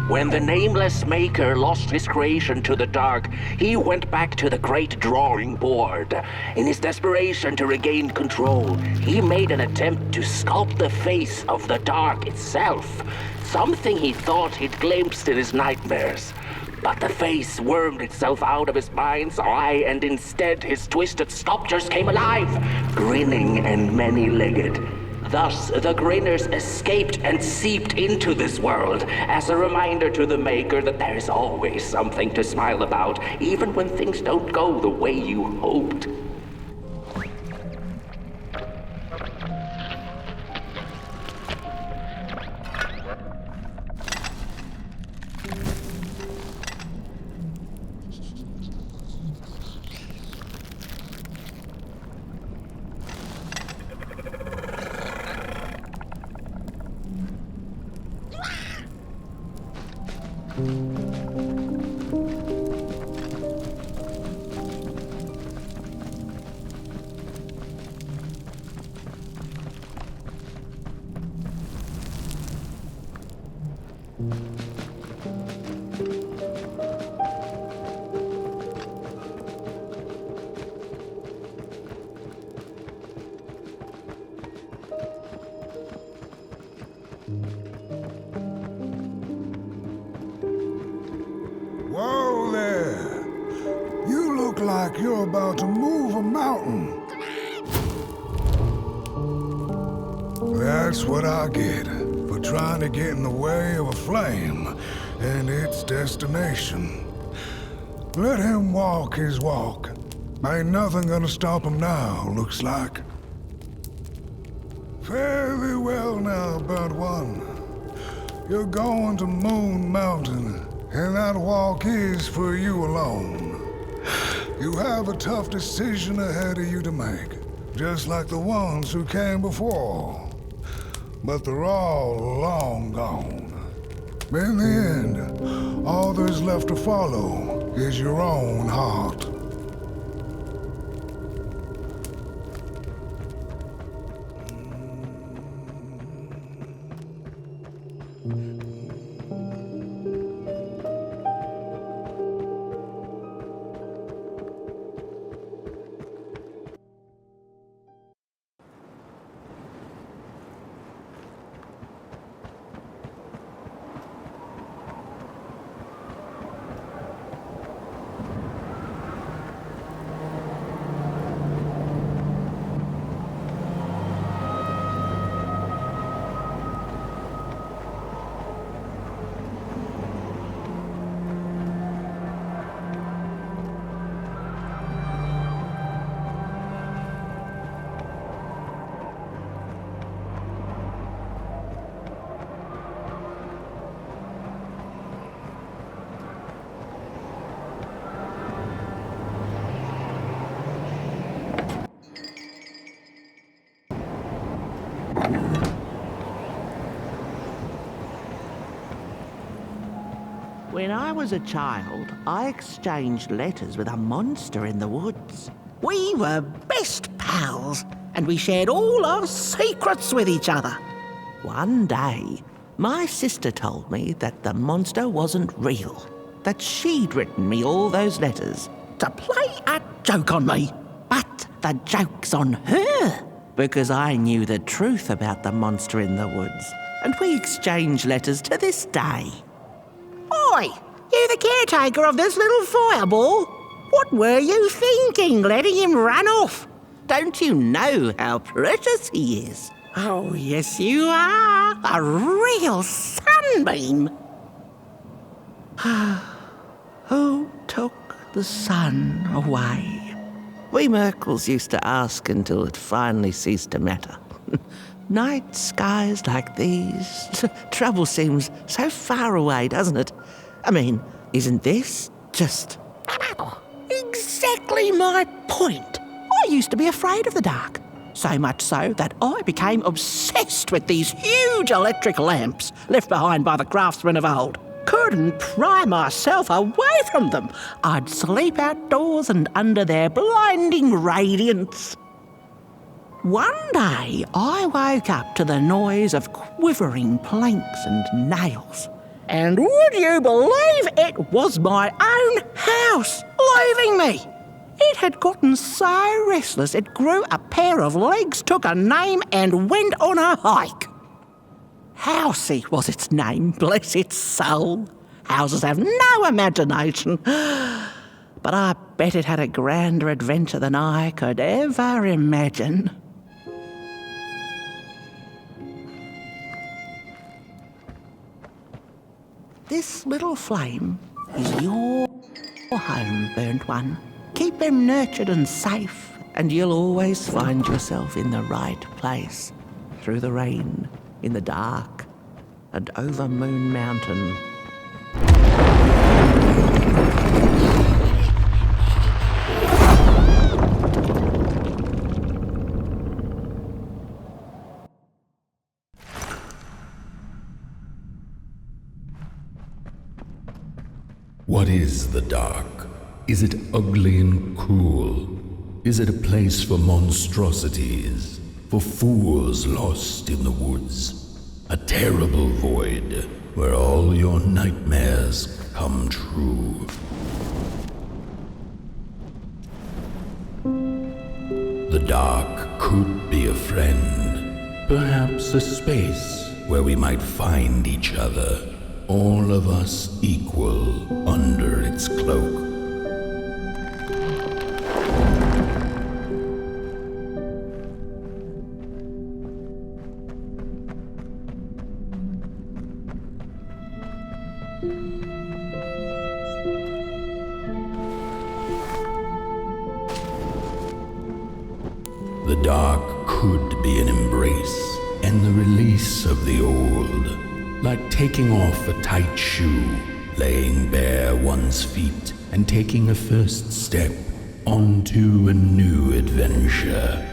When the nameless maker lost his creation to the dark, he went back to the great drawing board. In his desperation to regain control, he made an attempt to sculpt the face of the dark itself, something he thought he'd glimpsed in his nightmares. But the face wormed itself out of his mind's eye, and instead his twisted sculptures came alive, grinning and many-legged. Thus, the grinners escaped and seeped into this world as a reminder to the maker that there is always something to smile about, even when things don't go the way you hoped. Whoa there! You look like you're about to move a mountain. That's what I get for trying to get in the way of a flame and its destination. Let him walk his walk. Ain't nothing gonna stop him now, looks like. Fare thee well now, burnt one. You're going to Moon Mountain, and that walk is for you alone. You have a tough decision ahead of you to make, just like the ones who came before. But they're all long gone. In the end, all there's left to follow is your own heart. When I was a child, I exchanged letters with a monster in the woods. We were best pals, and we shared all our secrets with each other. One day, my sister told me that the monster wasn't real, that she'd written me all those letters to play a joke on me. But the joke's on her, because I knew the truth about the monster in the woods, and we exchange letters to this day. Oi! You the caretaker of this little fireball? What were you thinking, letting him run off? Don't you know how precious he is? Oh, yes you are. A real sunbeam. Who took the sun away? We Merkles used to ask until it finally ceased to matter. Night skies like these. Trouble seems so far away, doesn't it? I mean, isn't this just exactly my point? I used to be afraid of the dark. So much so that I became obsessed with these huge electric lamps left behind by the craftsmen of old. Couldn't pry myself away from them. I'd sleep outdoors and under their blinding radiance. One day, I woke up to the noise of quivering planks and nails. And would you believe it was my own house leaving me? It had gotten so restless it grew a pair of legs, took a name and went on a hike. Housey was its name, bless its soul. Houses have no imagination. But I bet it had a grander adventure than I could ever imagine. This little flame is your home, burnt one. Keep them nurtured and safe, and you'll always find yourself in the right place, through the rain, in the dark, and over Moon Mountain. What is the dark? Is it ugly and cruel? Is it a place for monstrosities, for fools lost in the woods? A terrible void where all your nightmares come true. The dark could be a friend, perhaps a space where we might find each other, all of us equal under its cloak. The dark could be an embrace and the release of the old, like taking off a tight shoe, laying bare one's feet, and taking a first step onto a new adventure.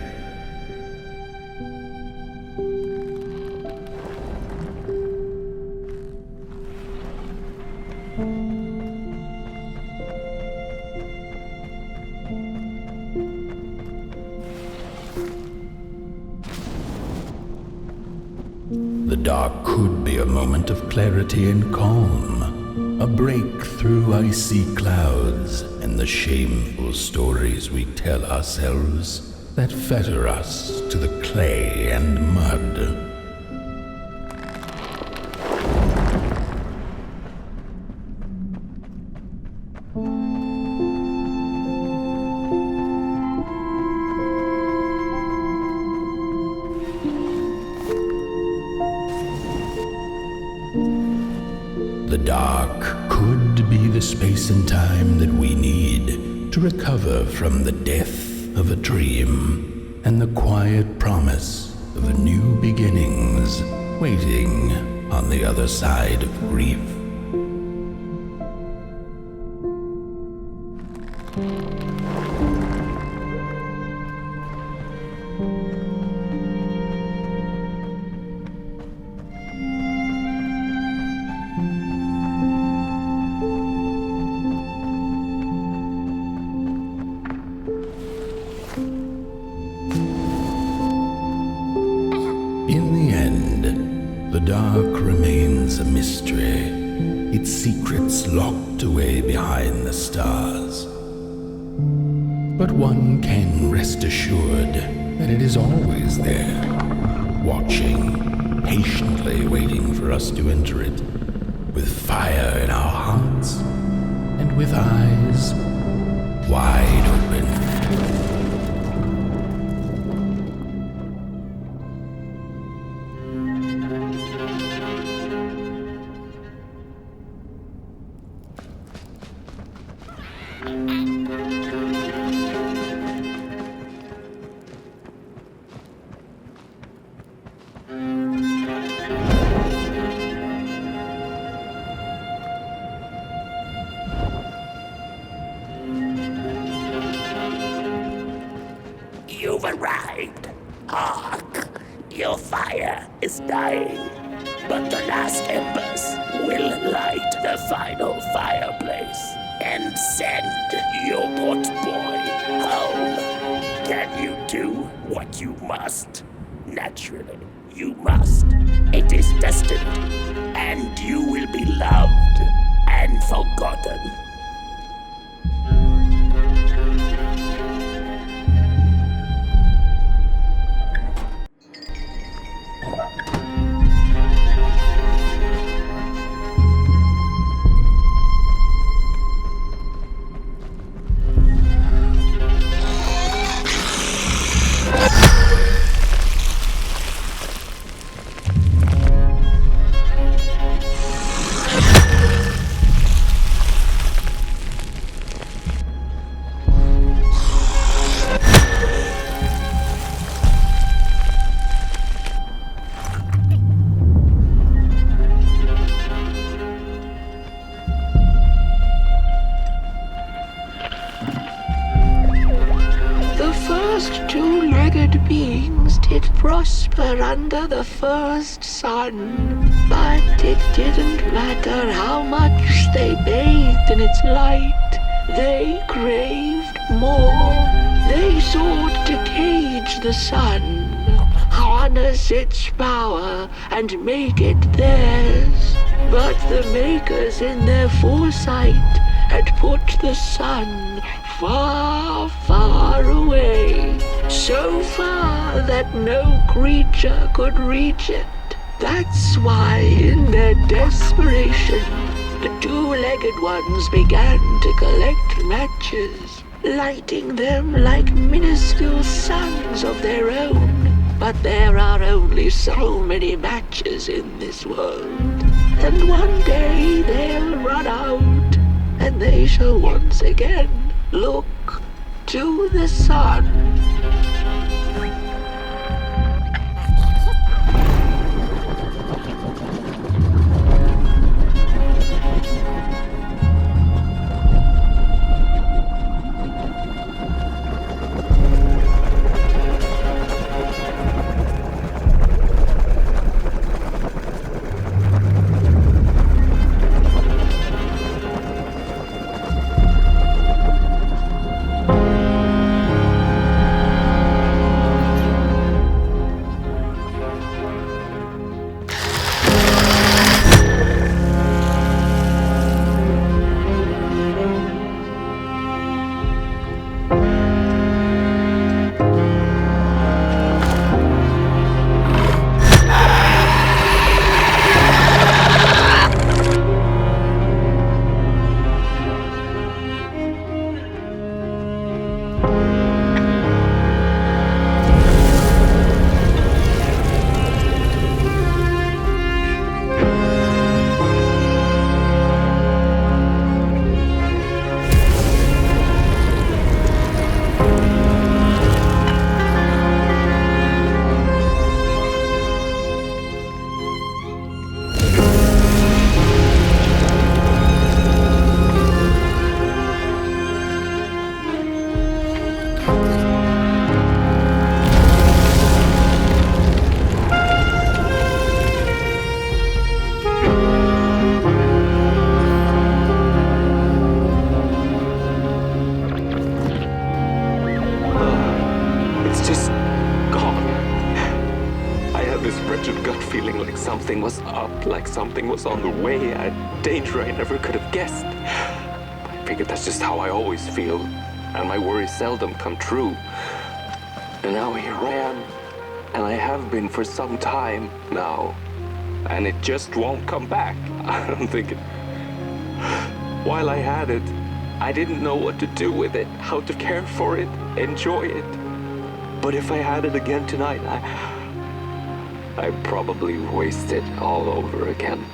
The dark could be a moment of clarity and calm, a break through icy clouds and the shameful stories we tell ourselves that fetter us to the clay and mud. The dark could be the space and time that we need to recover from the death of a dream and the quiet promise of new beginnings waiting on the other side of grief. In the end, the dark remains a mystery, its secrets locked away behind the stars. But one can rest assured that it is always there, watching, patiently waiting for us to enter it, with fire in our hearts and with eyes wide open. You've arrived. Hark! Your fire is dying, but the last embers will light the final fireplace and send your potboy home. Can you do what you must? Naturally, you must. It is destined, and you will be loved and forgotten. Two-legged beings did prosper under the first sun, but it didn't matter how much they bathed in its light. They craved more. They sought to cage the sun, harness its power, and make it theirs. But the makers in their foresight had put the sun far, far away, so far that no creature could reach it. That's why, in their desperation, the two-legged ones began to collect matches, lighting them like minuscule suns of their own. But there are only so many matches in this world. And one day they'll run out, and they shall once again look to the sun. Something was up, like something was on the way, a danger I never could have guessed. I figured that's just how I always feel, and my worries seldom come true. And now here I am, and I have been for some time now, and it just won't come back. I'm thinking, while I had it, I didn't know what to do with it, how to care for it, enjoy it. But if I had it again tonight, I'd probably waste it all over again.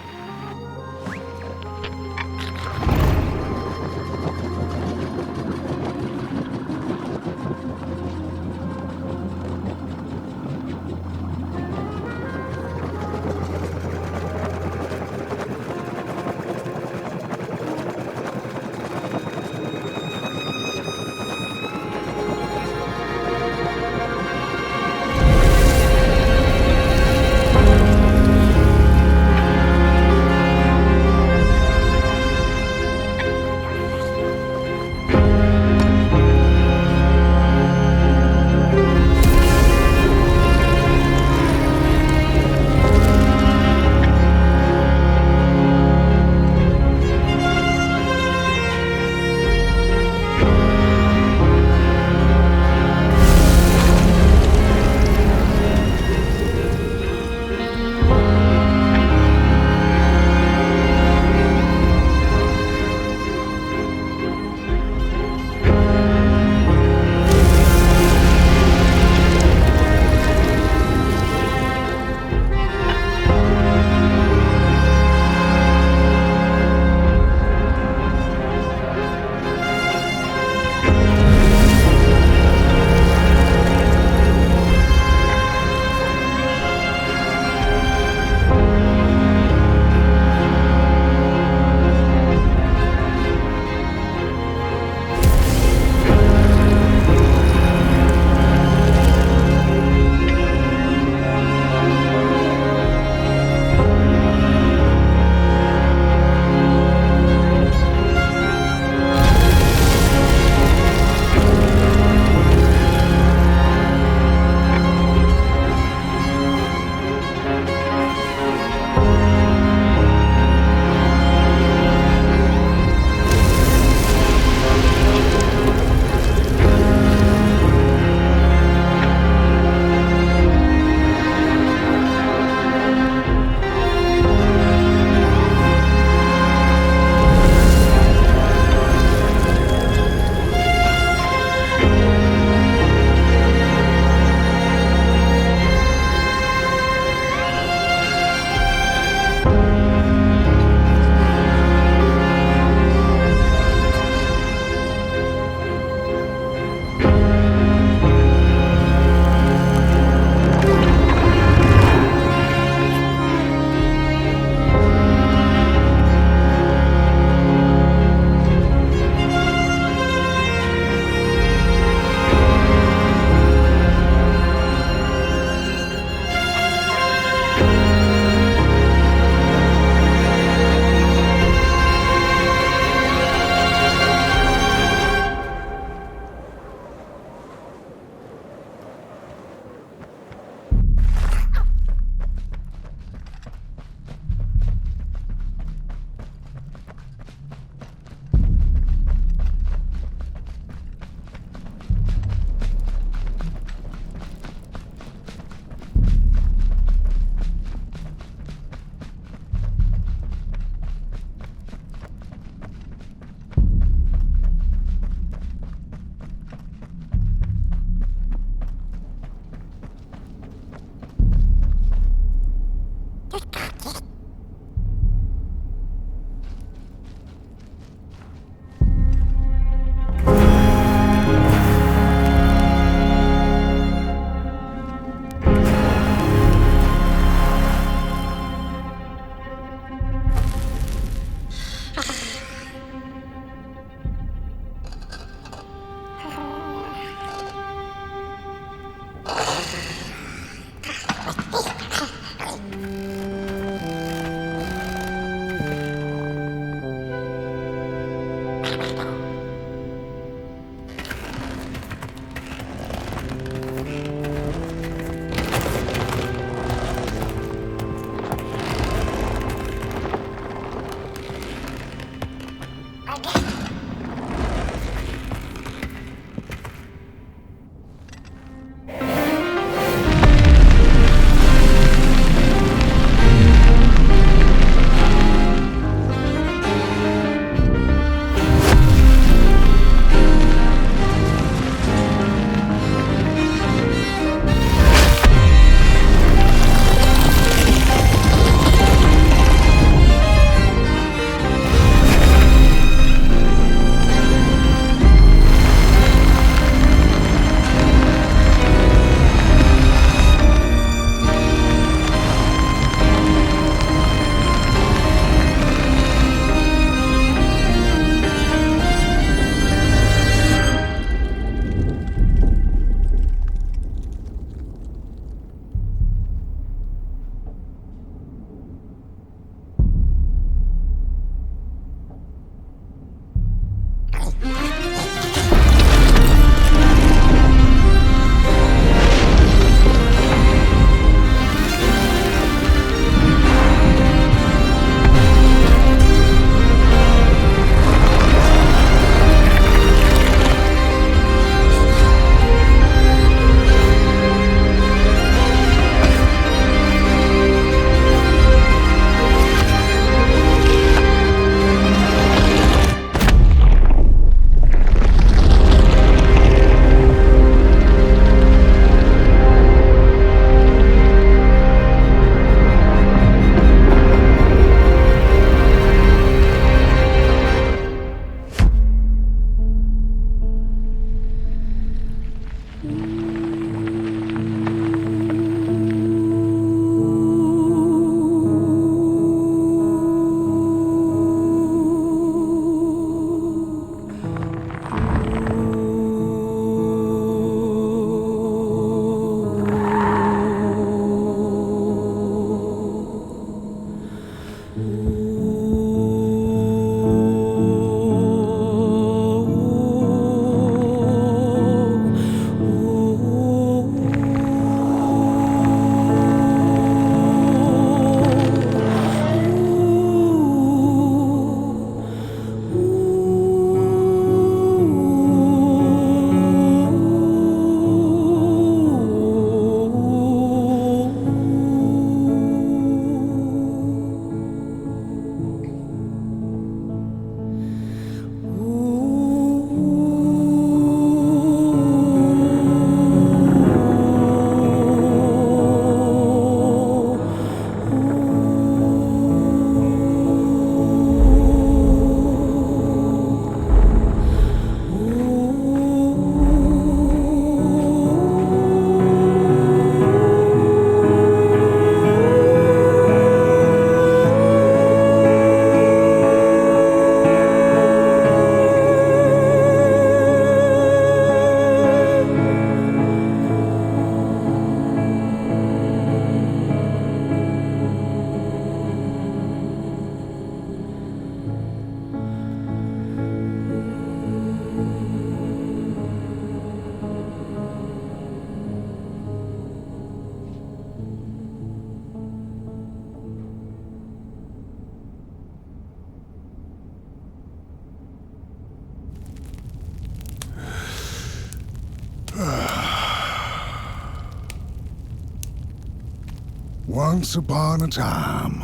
Once upon a time,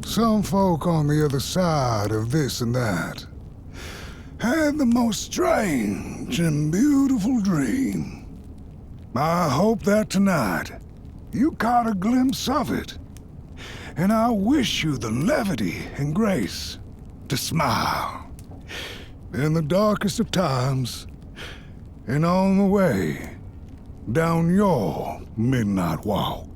some folk on the other side of this and that had the most strange and beautiful dream. I hope that tonight you caught a glimpse of it, and I wish you the levity and grace to smile in the darkest of times and on the way down your midnight walk.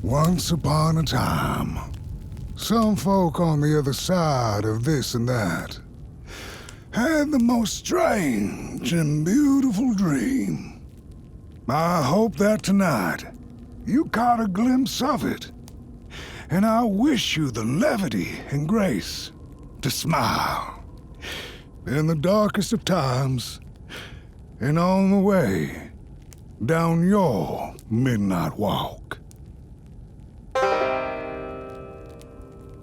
Once upon a time, some folk on the other side of this and that had the most strange and beautiful dream. I hope that tonight you caught a glimpse of it, and I wish you the levity and grace to smile in the darkest of times and on the way down your midnight walk.